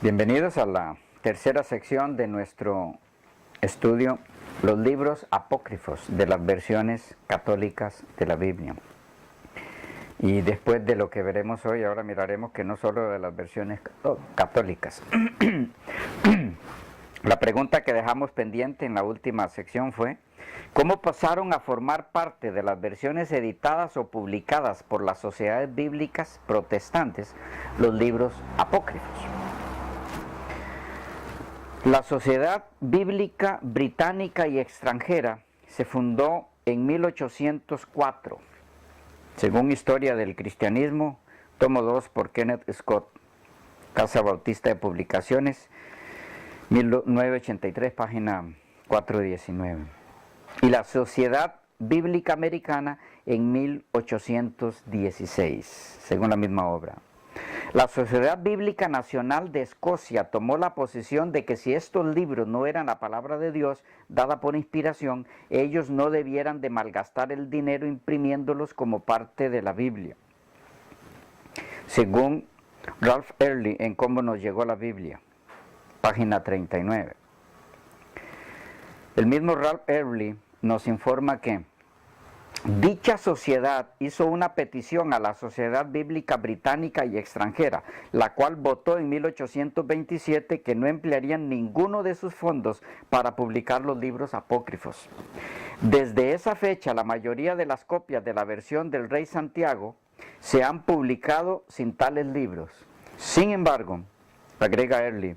Bienvenidos a la tercera sección de nuestro estudio, los libros apócrifos de las versiones católicas de la Biblia. Y después de lo que veremos hoy, ahora miraremos que no solo de las versiones católicas. La pregunta que dejamos pendiente en la última sección fue: ¿cómo pasaron a formar parte de las versiones editadas o publicadas por las sociedades bíblicas protestantes los libros apócrifos? La Sociedad Bíblica Británica y Extranjera se fundó en 1804, según Historia del Cristianismo, tomo 2 por Kenneth Scott, Casa Bautista de Publicaciones, 1983, página 419. Y la Sociedad Bíblica Americana en 1816, según la misma obra. La Sociedad Bíblica Nacional de Escocia tomó la posición de que si estos libros no eran la palabra de Dios dada por inspiración, ellos no debieran de malgastar el dinero imprimiéndolos como parte de la Biblia. Según Ralph Early en Cómo nos llegó la Biblia, página 39. El mismo Ralph Early nos informa que dicha sociedad hizo una petición a la Sociedad Bíblica Británica y Extranjera, la cual votó en 1827 que no emplearían ninguno de sus fondos para publicar los libros apócrifos. Desde esa fecha, la mayoría de las copias de la versión del Rey Santiago se han publicado sin tales libros. Sin embargo, agrega Early,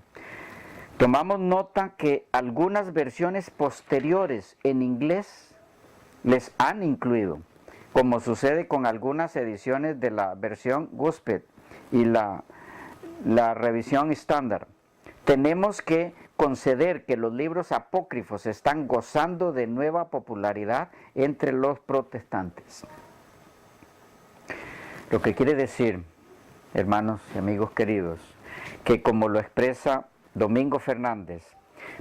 tomamos nota que algunas versiones posteriores en inglés les han incluido, como sucede con algunas ediciones de la versión Gospel y la revisión estándar. Tenemos que conceder que los libros apócrifos están gozando de nueva popularidad entre los protestantes. Lo que quiere decir, hermanos y amigos queridos, que como lo expresa Domingo Fernández,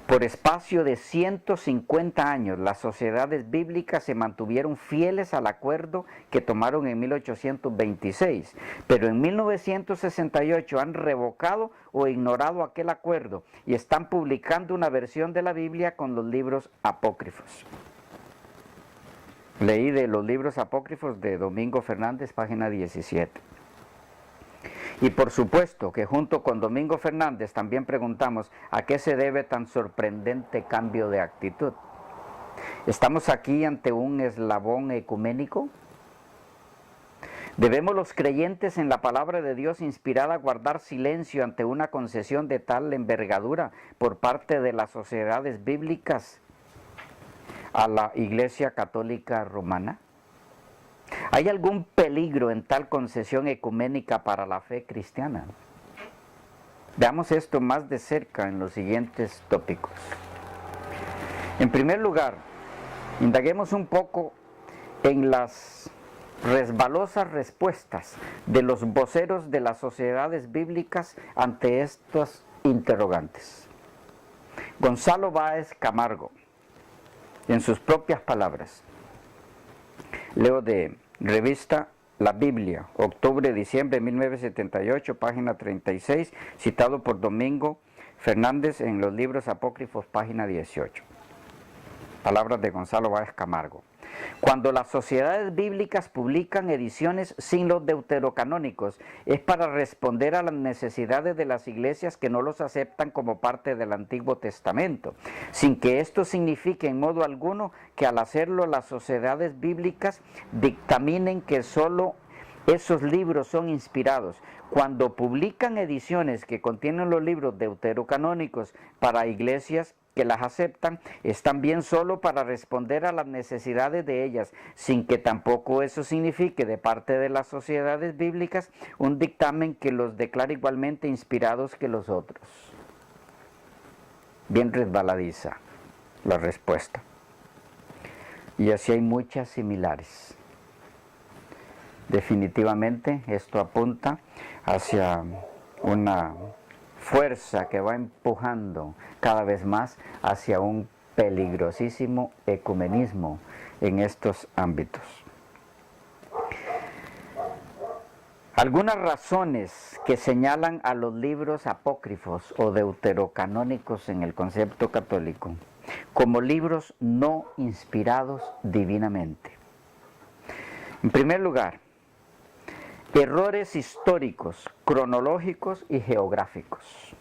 por espacio de 150 años, las sociedades bíblicas se mantuvieron fieles al acuerdo que tomaron en 1826, pero en 1968 han revocado o ignorado aquel acuerdo y están publicando una versión de la Biblia con los libros apócrifos. Leí de los libros apócrifos de Domingo Fernández, página 17. Y por supuesto que junto con Domingo Fernández también preguntamos a qué se debe tan sorprendente cambio de actitud. ¿Estamos aquí ante un eslabón ecuménico? ¿Debemos los creyentes en la palabra de Dios inspirada guardar silencio ante una concesión de tal envergadura por parte de las sociedades bíblicas a la Iglesia Católica Romana? ¿Hay algún peligro en tal concesión ecuménica para la fe cristiana? Veamos esto más de cerca en los siguientes tópicos. En primer lugar, indaguemos un poco en las resbalosas respuestas de los voceros de las sociedades bíblicas ante estos interrogantes. Gonzalo Báez Camargo, en sus propias palabras, leo de Revista La Biblia, octubre-diciembre de 1978, página 36, citado por Domingo Fernández en los libros apócrifos, página 18. Palabras de Gonzalo Báez Camargo. Cuando las sociedades bíblicas publican ediciones sin los deuterocanónicos, es para responder a las necesidades de las iglesias que no los aceptan como parte del Antiguo Testamento, sin que esto signifique en modo alguno que al hacerlo las sociedades bíblicas dictaminen que solo esos libros son inspirados. Cuando publican ediciones que contienen los libros deuterocanónicos para iglesias que las aceptan, es también solo para responder a las necesidades de ellas, sin que tampoco eso signifique de parte de las sociedades bíblicas un dictamen que los declare igualmente inspirados que los otros. Bien resbaladiza la respuesta. Y así hay muchas similares. Definitivamente esto apunta hacia una fuerza que va empujando cada vez más hacia un peligrosísimo ecumenismo en estos ámbitos. Algunas razones que señalan a los libros apócrifos o deuterocanónicos en el concepto católico como libros no inspirados divinamente. En primer lugar, errores históricos, cronológicos y geográficos.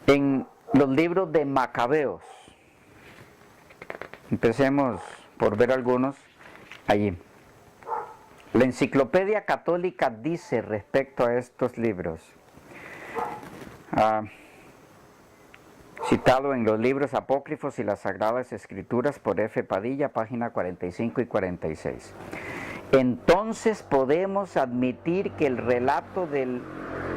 En los libros de Macabeos, empecemos por ver algunos allí. La Enciclopedia Católica dice respecto a estos libros, citado en los libros apócrifos y las Sagradas Escrituras por F. Padilla, página 45 y 46. Entonces podemos admitir que el relato del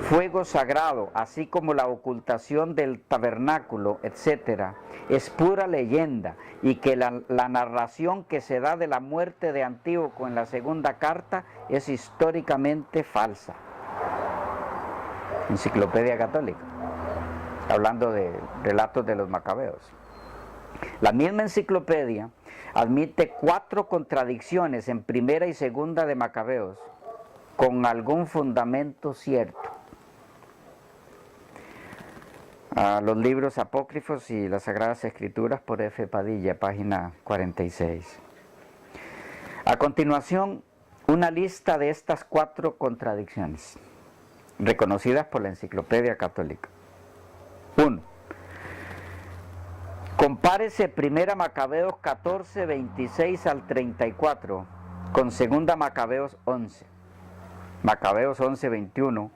fuego sagrado, así como la ocultación del tabernáculo, etc., es pura leyenda, y que la narración que se da de la muerte de Antíoco en la segunda carta es históricamente falsa. Enciclopedia Católica, hablando de relatos de los macabeos. La misma enciclopedia admite 4 contradicciones en primera y segunda de Macabeos, con algún fundamento cierto. Los libros apócrifos y las Sagradas Escrituras por F. Padilla, página 46. A continuación, una lista de estas 4 contradicciones, reconocidas por la Enciclopedia Católica. 1. Compárese 1 Macabeos 14, 26 al 34 con 2 Macabeos 11. Macabeos 11, 21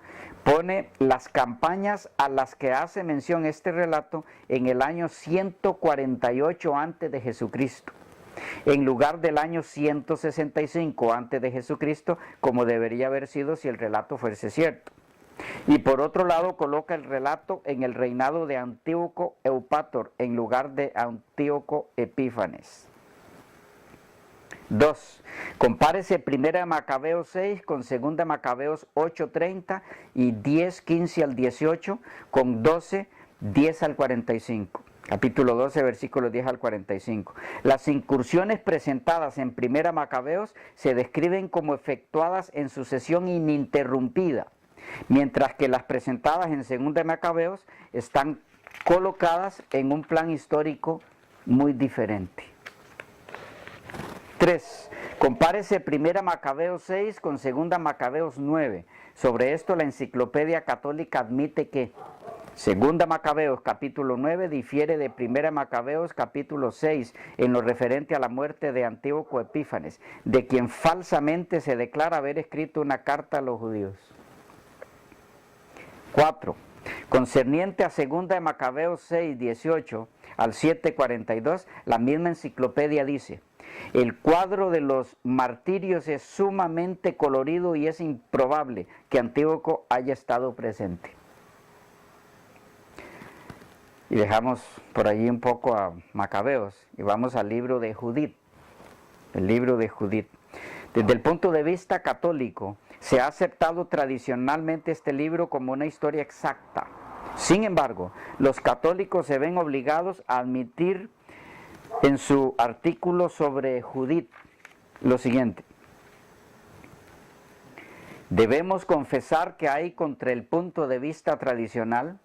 pone las campañas a las que hace mención este relato en el año 148 antes de Jesucristo, en lugar del año 165 antes de Jesucristo, como debería haber sido si el relato fuese cierto. Y por otro lado coloca el relato en el reinado de Antíoco Eupator en lugar de Antíoco Epífanes. 2. Compárese 1 Macabeos 6 con 2 Macabeos 8:30 y 10:15 al 18 con 12, 10 al 45. Capítulo 12, versículos 10 al 45. Las incursiones presentadas en 1 Macabeos se describen como efectuadas en sucesión ininterrumpida, mientras que las presentadas en 2 Macabeos están colocadas en un plan histórico muy diferente. 3. Compárese 1 Macabeos 6 con 2 Macabeos 9. Sobre esto la Enciclopedia Católica admite que 2 Macabeos capítulo 9 difiere de 1 Macabeos capítulo 6 en lo referente a la muerte de Antíoco Epífanes, de quien falsamente se declara haber escrito una carta a los judíos. 4. Concerniente a 2 Macabeos 6, 18 al 7, 42, la misma enciclopedia dice: el cuadro de los martirios es sumamente colorido y es improbable que Antíoco haya estado presente. Y dejamos por allí un poco a Macabeos y vamos al libro de Judith. El libro de Judith. Desde el punto de vista católico, se ha aceptado tradicionalmente este libro como una historia exacta. Sin embargo, los católicos se ven obligados a admitir en su artículo sobre Judith lo siguiente: debemos confesar que hay, contra el punto de vista tradicional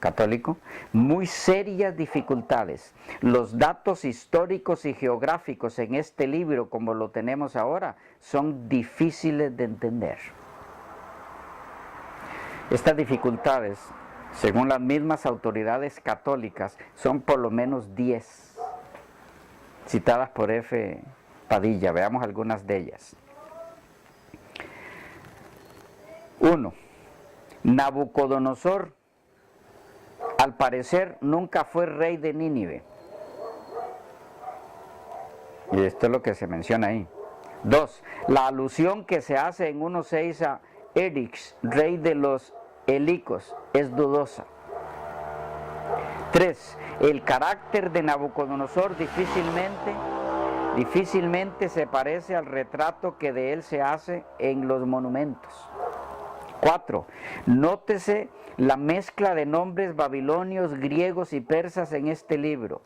católico, muy serias dificultades. Los datos históricos y geográficos en este libro, como lo tenemos ahora, son difíciles de entender. Estas dificultades, según las mismas autoridades católicas, son por lo menos 10, citadas por F. Padilla. Veamos algunas de ellas. 1. Nabucodonosor, al parecer, nunca fue rey de Nínive. Y esto es lo que se menciona ahí. 2. La alusión que se hace en 1.6 a Erix, rey de los Helicos, es dudosa. 3. El carácter de Nabucodonosor difícilmente se parece al retrato que de él se hace en los monumentos. 4. Nótese la mezcla de nombres babilonios, griegos y persas en este libro.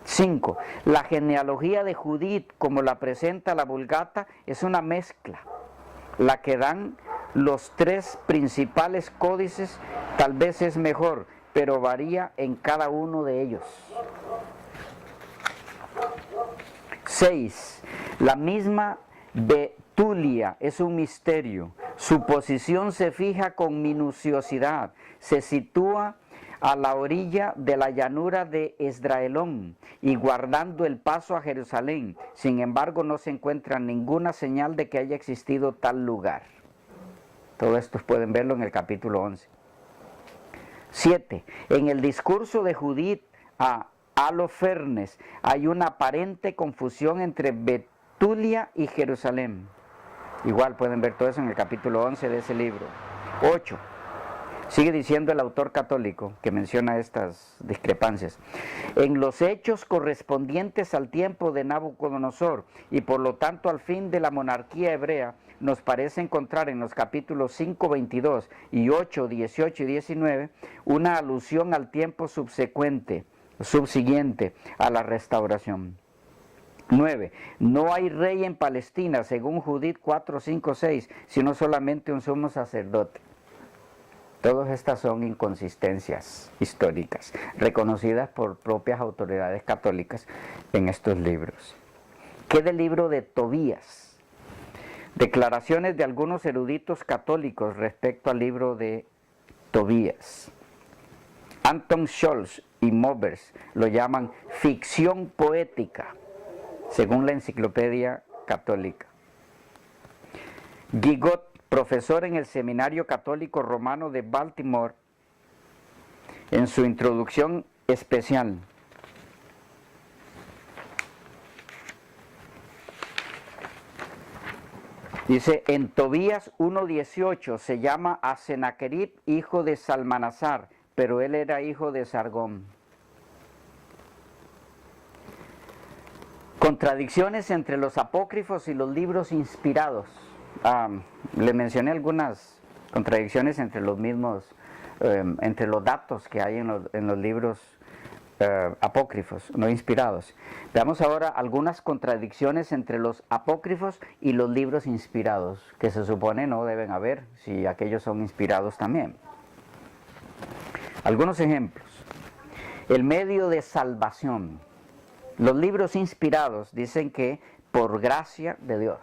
5. La genealogía de Judith, como la presenta la Vulgata, es una mezcla. La que dan los 3 principales códices tal vez es mejor, pero varía en cada uno de ellos. 6. La misma Betulia es un misterio. Su posición se fija con minuciosidad. Se sitúa a la orilla de la llanura de Esdraelón y guardando el paso a Jerusalén. Sin embargo, no se encuentra ninguna señal de que haya existido tal lugar. Todo esto pueden verlo en el capítulo 11. 7. En el discurso de Judith a Holofernes hay una aparente confusión entre Betulia y Jerusalén. Igual pueden ver todo eso en el capítulo 11 de ese libro. 8. Sigue diciendo el autor católico que menciona estas discrepancias. En los hechos correspondientes al tiempo de Nabucodonosor y por lo tanto al fin de la monarquía hebrea, nos parece encontrar en los capítulos 5, 22 y 8, 18 y 19 una alusión al tiempo subsiguiente a la restauración. 9. No hay rey en Palestina, según Judith 4, 5, 6, sino solamente un sumo sacerdote. Todas estas son inconsistencias históricas, reconocidas por propias autoridades católicas en estos libros. ¿Qué del libro de Tobías? Declaraciones de algunos eruditos católicos respecto al libro de Tobías. Anton Scholz y Movers lo llaman ficción poética, según la Enciclopedia Católica. Gigot, profesor en el Seminario Católico Romano de Baltimore, en su introducción especial, dice, en Tobías 1.18 se llama a Sennacherib hijo de Salmanasar, pero él era hijo de Sargón. Contradicciones entre los apócrifos y los libros inspirados. Le mencioné algunas contradicciones entre los mismos, entre los datos que hay en los libros apócrifos, no inspirados. Veamos ahora algunas contradicciones entre los apócrifos y los libros inspirados, que se supone no deben haber si aquellos son inspirados también. Algunos ejemplos. El medio de salvación. Los libros inspirados dicen que por gracia de Dios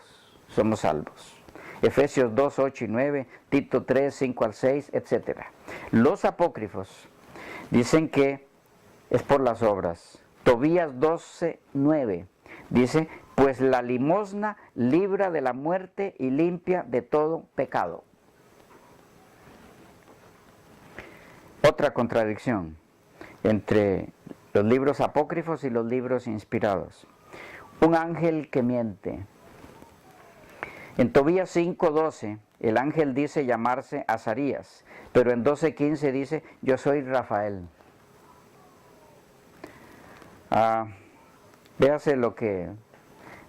somos salvos. Efesios 2, 8 y 9, Tito 3, 5 al 6, etc. Los apócrifos dicen que es por las obras. Tobías 12, 9 dice, pues la limosna libra de la muerte y limpia de todo pecado. Otra contradicción entre los libros apócrifos y los libros inspirados. Un ángel que miente. En Tobías 5:12, el ángel dice llamarse Azarías, pero en 12:15 dice, yo soy Rafael. Véase lo que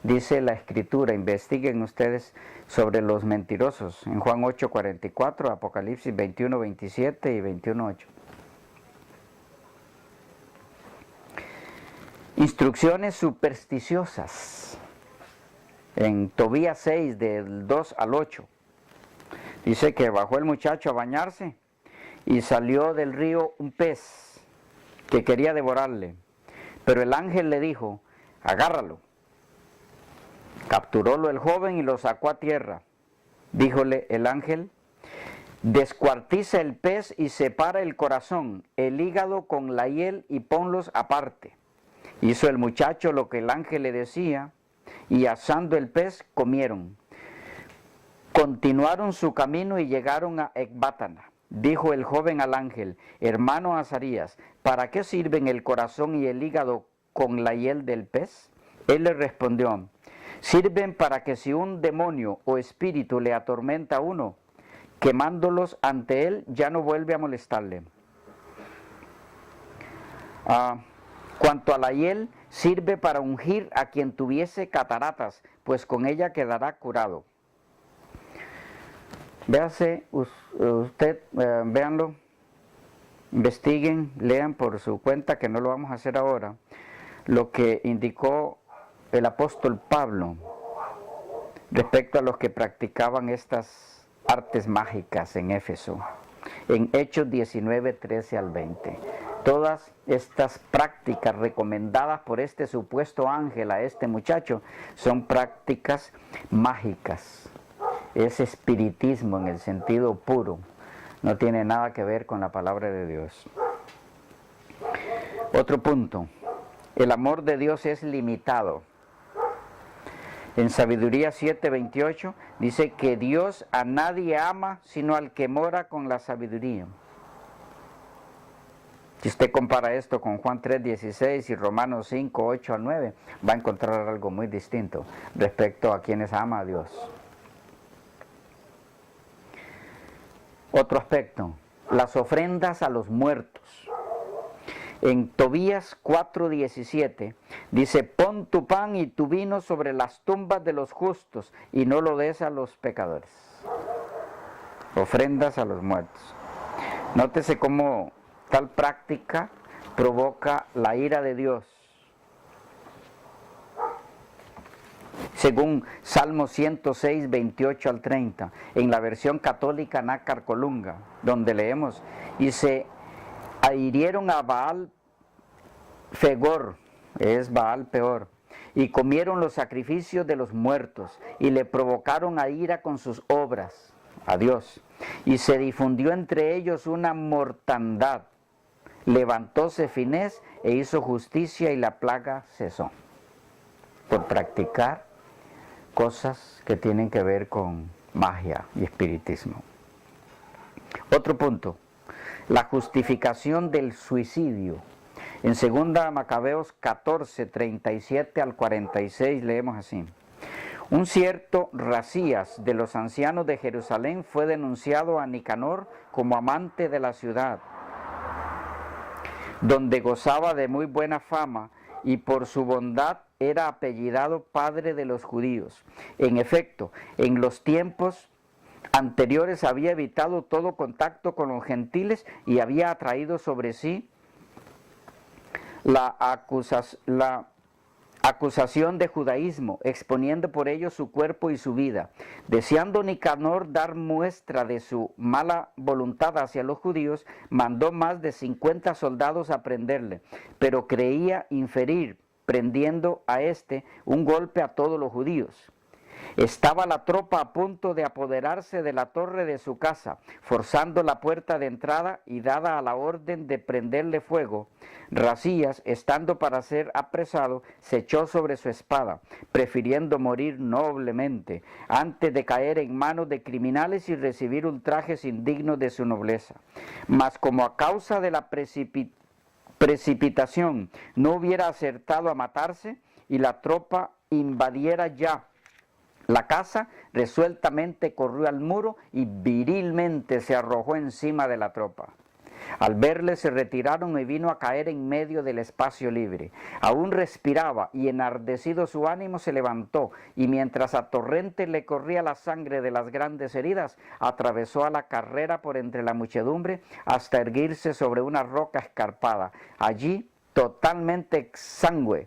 dice la Escritura, investiguen ustedes sobre los mentirosos, en Juan 8:44, Apocalipsis 21:27 y 21:8. Instrucciones supersticiosas. En Tobías 6, del 2 al 8, dice que bajó el muchacho a bañarse y salió del río un pez que quería devorarle. Pero el ángel le dijo, agárralo. Capturólo el joven y lo sacó a tierra. Díjole el ángel, descuartiza el pez y separa el corazón, el hígado con la hiel y ponlos aparte. Hizo el muchacho lo que el ángel le decía, y asando el pez comieron. Continuaron su camino y llegaron a Ecbátana. Dijo el joven al ángel: hermano Azarías, ¿para qué sirven el corazón y el hígado con la hiel del pez? Él le respondió: sirven para que si un demonio o espíritu le atormenta a uno, quemándolos ante él, ya no vuelve a molestarle. Cuanto a la hiel, sirve para ungir a quien tuviese cataratas, pues con ella quedará curado. Véase usted, véanlo, investiguen, lean por su cuenta, que no lo vamos a hacer ahora, lo que indicó el apóstol Pablo respecto a los que practicaban estas artes mágicas en Éfeso, en Hechos 19, 13 al 20. Todas estas prácticas recomendadas por este supuesto ángel a este muchacho son prácticas mágicas. Es espiritismo en el sentido puro, no tiene nada que ver con la palabra de Dios. Otro punto, el amor de Dios es limitado. En Sabiduría 7:28 dice que Dios a nadie ama sino al que mora con la sabiduría. Si usted compara esto con Juan 3:16 y Romanos 5:8 al 9, va a encontrar algo muy distinto respecto a quienes ama a Dios. Otro aspecto, las ofrendas a los muertos. En Tobías 4:17 dice: pon tu pan y tu vino sobre las tumbas de los justos y no lo des a los pecadores. Ofrendas a los muertos. Nótese cómo tal práctica provoca la ira de Dios. Según Salmo 106, 28 al 30, en la versión católica Nácar Colunga, donde leemos: y se hirieron a Baal Fegor, es Baal peor, y comieron los sacrificios de los muertos, y le provocaron a ira con sus obras, a Dios, y se difundió entre ellos una mortandad. Levantóse Finés e hizo justicia, y la plaga cesó. Por practicar cosas que tienen que ver con magia y espiritismo. Otro punto, la justificación del suicidio. En 2 Macabeos 14, 37 al 46 leemos así: un cierto Racías de los ancianos de Jerusalén fue denunciado a Nicanor como amante de la ciudad, donde gozaba de muy buena fama, y por su bondad era apellidado padre de los judíos. En efecto, en los tiempos anteriores había evitado todo contacto con los gentiles y había atraído sobre sí la acusación de judaísmo, exponiendo por ello su cuerpo y su vida. Deseando Nicanor dar muestra de su mala voluntad hacia los judíos, mandó más de 50 soldados a prenderle, pero creía inferir, prendiendo a este, un golpe a todos los judíos. Estaba la tropa a punto de apoderarse de la torre de su casa, forzando la puerta de entrada, y dada a la orden de prenderle fuego, Racías, estando para ser apresado, se echó sobre su espada, prefiriendo morir noblemente, antes de caer en manos de criminales y recibir ultrajes indignos de su nobleza. Mas como a causa de la precipitación no hubiera acertado a matarse, y la tropa invadiera ya la casa, resueltamente corrió al muro y virilmente se arrojó encima de la tropa. Al verle se retiraron y vino a caer en medio del espacio libre. Aún respiraba, y enardecido su ánimo se levantó, y mientras a torrente le corría la sangre de las grandes heridas, atravesó a la carrera por entre la muchedumbre hasta erguirse sobre una roca escarpada. Allí, totalmente exangüe,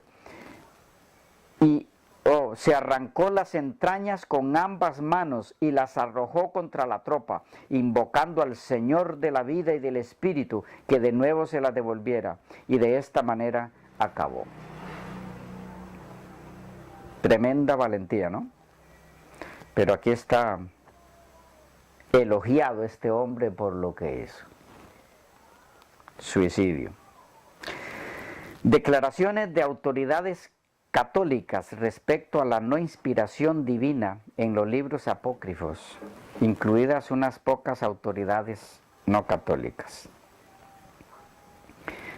se arrancó las entrañas con ambas manos y las arrojó contra la tropa, invocando al Señor de la vida y del espíritu que de nuevo se la devolviera, y de esta manera acabó. Tremenda valentía, ¿no? Pero aquí está elogiado este hombre por lo que hizo. Suicidio. Declaraciones de autoridades católicas respecto a la no inspiración divina en los libros apócrifos, incluidas unas pocas autoridades no católicas.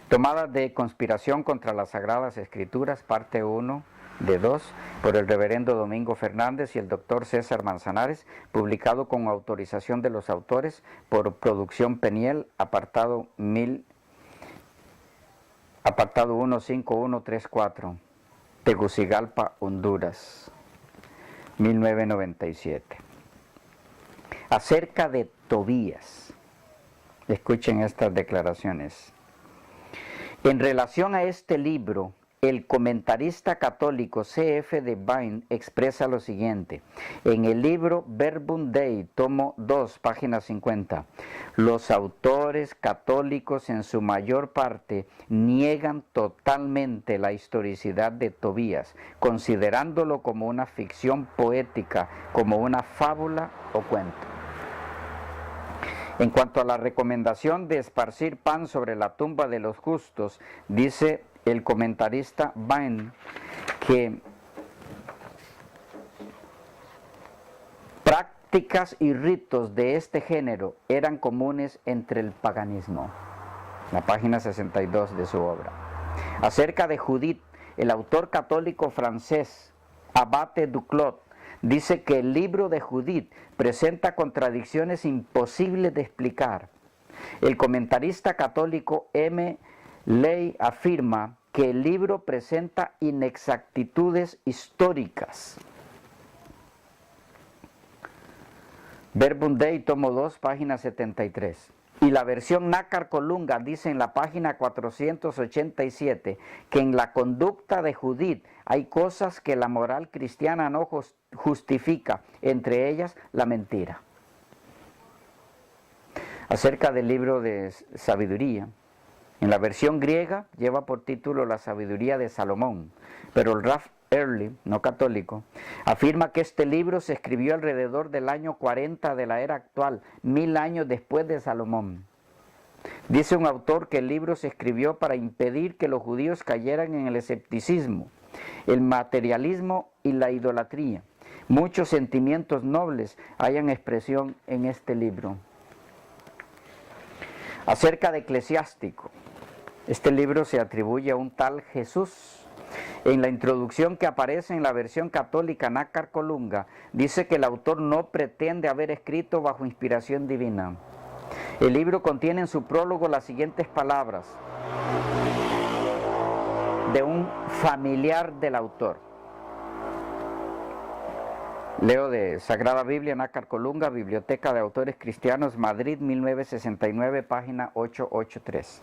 Tomadas de Conspiración contra las Sagradas Escrituras, parte 1 de 2, por el reverendo Domingo Fernández y el doctor César Manzanares, publicado con autorización de los autores por Producción Peniel, apartado 15134, Tegucigalpa, Honduras, 1997. Acerca de Tobías, escuchen estas declaraciones. En relación a este libro, el comentarista católico C.F. Devine expresa lo siguiente. En el libro Verbum Dei, tomo 2, página 50, los autores católicos en su mayor parte niegan totalmente la historicidad de Tobías, considerándolo como una ficción poética, como una fábula o cuento. En cuanto a la recomendación de esparcir pan sobre la tumba de los justos, dice el comentarista Vine que prácticas y ritos de este género eran comunes entre el paganismo. La página 62 de su obra. Acerca de Judith, el autor católico francés Abate Duclot dice que el libro de Judith presenta contradicciones imposibles de explicar. El comentarista católico M. Ley afirma que el libro presenta inexactitudes históricas. Verbum Dei, tomo 2, página 73. Y la versión Nácar Colunga dice en la página 487 que en la conducta de Judith hay cosas que la moral cristiana no justifica, entre ellas la mentira. Acerca del libro de sabiduría, en la versión griega lleva por título La sabiduría de Salomón, pero el Ralph Early, no católico, afirma que este libro se escribió alrededor del año 40 de la era actual, 1000 años después de Salomón. Dice un autor que el libro se escribió para impedir que los judíos cayeran en el escepticismo, el materialismo y la idolatría. Muchos sentimientos nobles hallan expresión en este libro. Acerca de Eclesiástico, este libro se atribuye a un tal Jesús. En la introducción que aparece en la versión católica Nácar Colunga, dice que el autor no pretende haber escrito bajo inspiración divina. El libro contiene en su prólogo las siguientes palabras de un familiar del autor. Leo de Sagrada Biblia, Nácar Colunga, Biblioteca de Autores Cristianos, Madrid, 1969, página 883.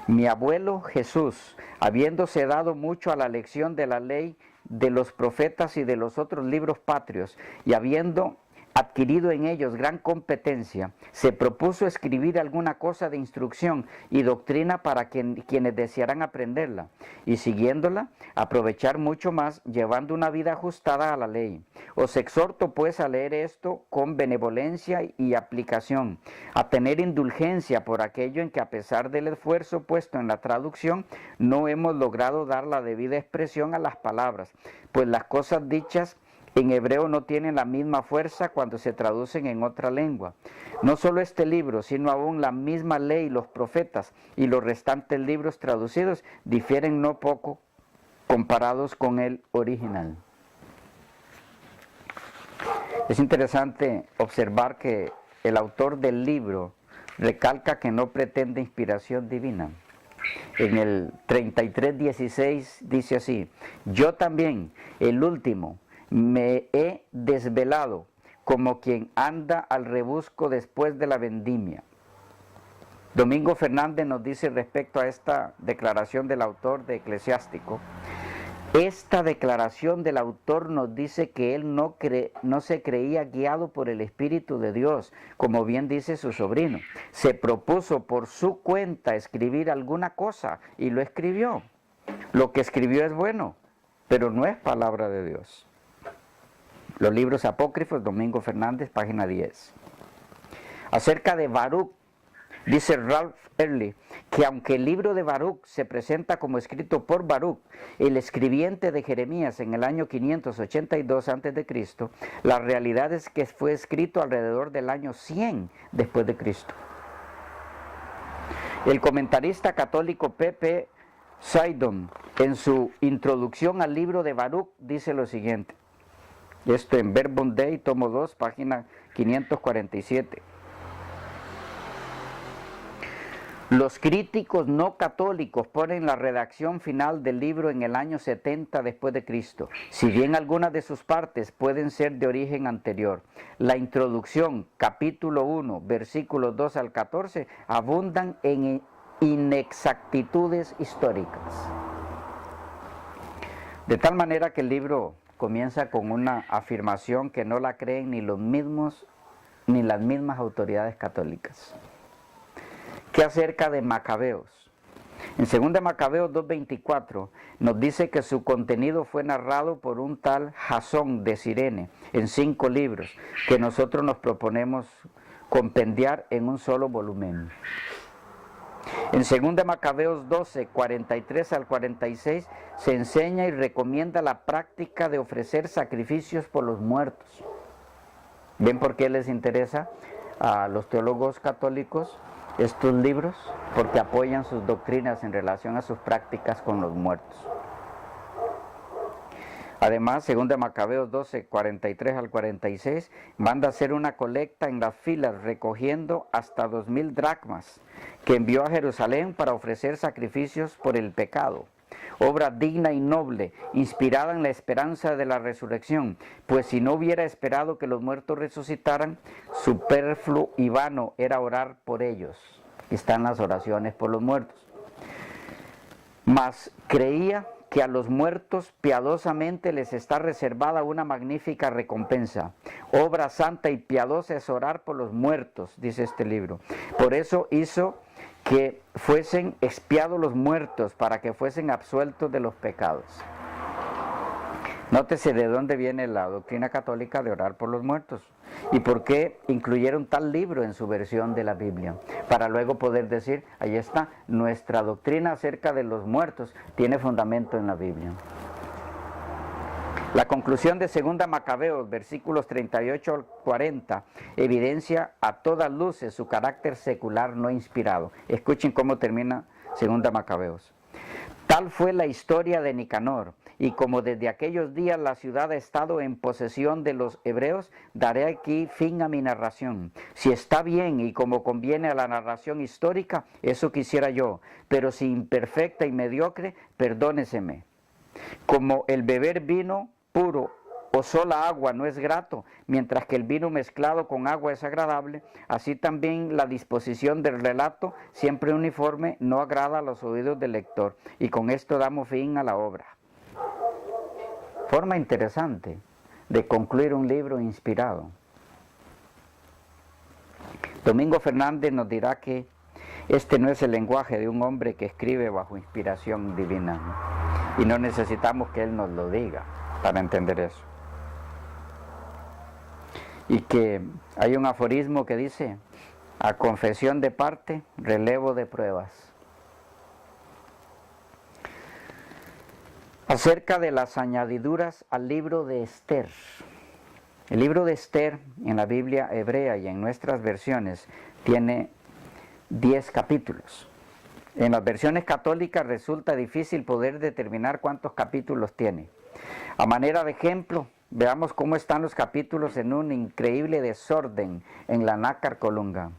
Mi abuelo Jesús, habiéndose dado mucho a la lección de la ley, de los profetas y de los otros libros patrios, y habiendo adquirido en ellos gran competencia, se propuso escribir alguna cosa de instrucción y doctrina para quienes desearan aprenderla, y siguiéndola, aprovechar mucho más, llevando una vida ajustada a la ley. Os exhorto pues a leer esto con benevolencia y aplicación, a tener indulgencia por aquello en que a pesar del esfuerzo puesto en la traducción, no hemos logrado dar la debida expresión a las palabras, pues las cosas dichas en hebreo no tienen la misma fuerza cuando se traducen en otra lengua. No solo este libro, sino aún la misma ley, los profetas y los restantes libros traducidos difieren no poco comparados con el original. Es interesante observar que el autor del libro recalca que no pretende inspiración divina. En el 33:16 dice así: yo también, el último, me he desvelado como quien anda al rebusco después de la vendimia. Domingo Fernández nos dice respecto a esta declaración del autor de Eclesiástico: esta declaración del autor nos dice que él no se creía guiado por el Espíritu de Dios, como bien dice su sobrino. Se propuso por su cuenta escribir alguna cosa y lo escribió. Lo que escribió es bueno, pero no es palabra de Dios. Los libros apócrifos, Domingo Fernández, página 10. Acerca de Baruch, Dice Ralph Early que aunque el libro de Baruch se presenta como escrito por Baruch, el escribiente de Jeremías en el año 582 a.C., la realidad es que fue escrito alrededor del año 100 después de Cristo. El comentarista católico P.P. Sidon, en su introducción al libro de Baruch, dice lo siguiente. Esto en Verbum Dei, tomo 2, página 547. Los críticos no católicos ponen la redacción final del libro en el año 70 después de Cristo, si bien algunas de sus partes pueden ser de origen anterior. La introducción, capítulo 1, versículos 2 al 14, abundan en inexactitudes históricas. De tal manera que el libro comienza con una afirmación que no la creen ni los mismos ni las mismas autoridades católicas. ¿Qué acerca de Macabeos? En 2 Macabeos 2:24 nos dice que su contenido fue narrado por un tal Jasón de Cirene en 5 libros que nosotros nos proponemos compendiar en un solo volumen. En 2 Macabeos 12, 43 al 46 se enseña y recomienda la práctica de ofrecer sacrificios por los muertos. ¿Ven por qué les interesa a los teólogos católicos estos libros? Porque apoyan sus doctrinas en relación a sus prácticas con los muertos. Además, 2 Macabeos 12, 43 al 46, manda hacer una colecta en las filas recogiendo hasta 2000 dracmas que envió a Jerusalén para ofrecer sacrificios por el pecado. Obra digna y noble, inspirada en la esperanza de la resurrección, pues si no hubiera esperado que los muertos resucitaran, superfluo y vano era orar por ellos. Están las oraciones por los muertos. Mas creía que a los muertos piadosamente les está reservada una magnífica recompensa. Obra santa y piadosa es orar por los muertos, dice este libro. Por eso hizo que fuesen expiados los muertos, para que fuesen absueltos de los pecados. Nótese de dónde viene la doctrina católica de orar por los muertos y por qué incluyeron tal libro en su versión de la Biblia, para luego poder decir, ahí está, nuestra doctrina acerca de los muertos tiene fundamento en la Biblia. La conclusión de 2 Macabeos, versículos 38 al 40, evidencia a todas luces su carácter secular no inspirado. Escuchen cómo termina 2 Macabeos. Tal fue la historia de Nicanor, y como desde aquellos días la ciudad ha estado en posesión de los hebreos, daré aquí fin a mi narración. Si está bien y como conviene a la narración histórica, eso quisiera yo, pero si imperfecta y mediocre, perdóneseme. Como el beber vino puro o sola agua no es grato, mientras que el vino mezclado con agua es agradable, así también la disposición del relato, siempre uniforme, no agrada a los oídos del lector. Y con esto damos fin a la obra. Forma interesante de concluir un libro inspirado. Domingo Fernández nos dirá que este no es el lenguaje de un hombre que escribe bajo inspiración divina, y no necesitamos que él nos lo diga para entender eso. Y que hay un aforismo que dice, a confesión de parte, relevo de pruebas. Acerca de las añadiduras al libro de Esther. El libro de Esther en la Biblia hebrea y en nuestras versiones tiene 10 capítulos. En las versiones católicas resulta difícil poder determinar cuántos capítulos tiene. A manera de ejemplo, veamos cómo están los capítulos en un increíble desorden en la Nácar Colunga.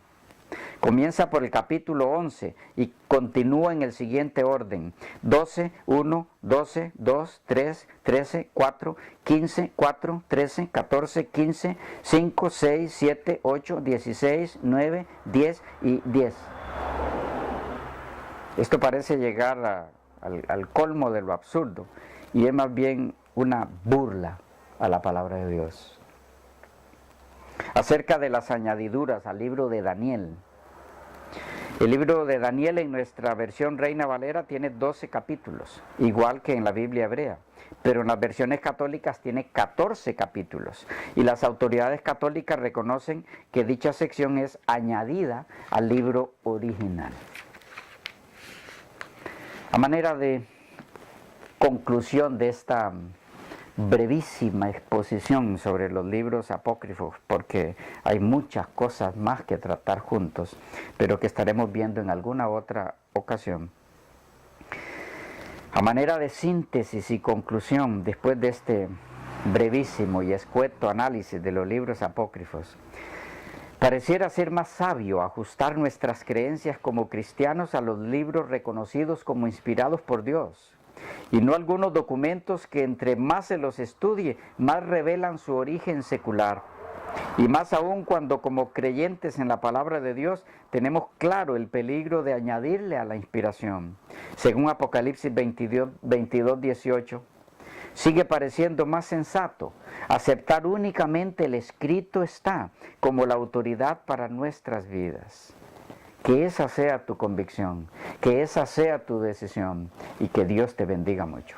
Comienza por el capítulo 11 y continúa en el siguiente orden: 12, 1, 12, 2, 3, 13, 4, 15, 4, 13, 14, 15, 5, 6, 7, 8, 16, 9, 10 y 10. Esto parece llegar al colmo de lo absurdo y es más bien una burla a la palabra de Dios. Acerca de las añadiduras al libro de Daniel. El libro de Daniel en nuestra versión Reina Valera tiene 12 capítulos, igual que en la Biblia hebrea. pero en las versiones católicas tiene 14 capítulos. Y las autoridades católicas reconocen que dicha sección es añadida al libro original. A manera de conclusión de esta brevísima exposición sobre los libros apócrifos, porque hay muchas cosas más que tratar juntos, pero que estaremos viendo en alguna otra ocasión. A manera de síntesis y conclusión, después de este brevísimo y escueto análisis de los libros apócrifos, pareciera ser más sabio ajustar nuestras creencias como cristianos a los libros reconocidos como inspirados por Dios, y no algunos documentos que entre más se los estudie, más revelan su origen secular. Y más aún cuando como creyentes en la palabra de Dios tenemos claro el peligro de añadirle a la inspiración. Según Apocalipsis 22, 18, sigue pareciendo más sensato aceptar únicamente el escrito está como la autoridad para nuestras vidas. Que esa sea tu convicción, que esa sea tu decisión y que Dios te bendiga mucho.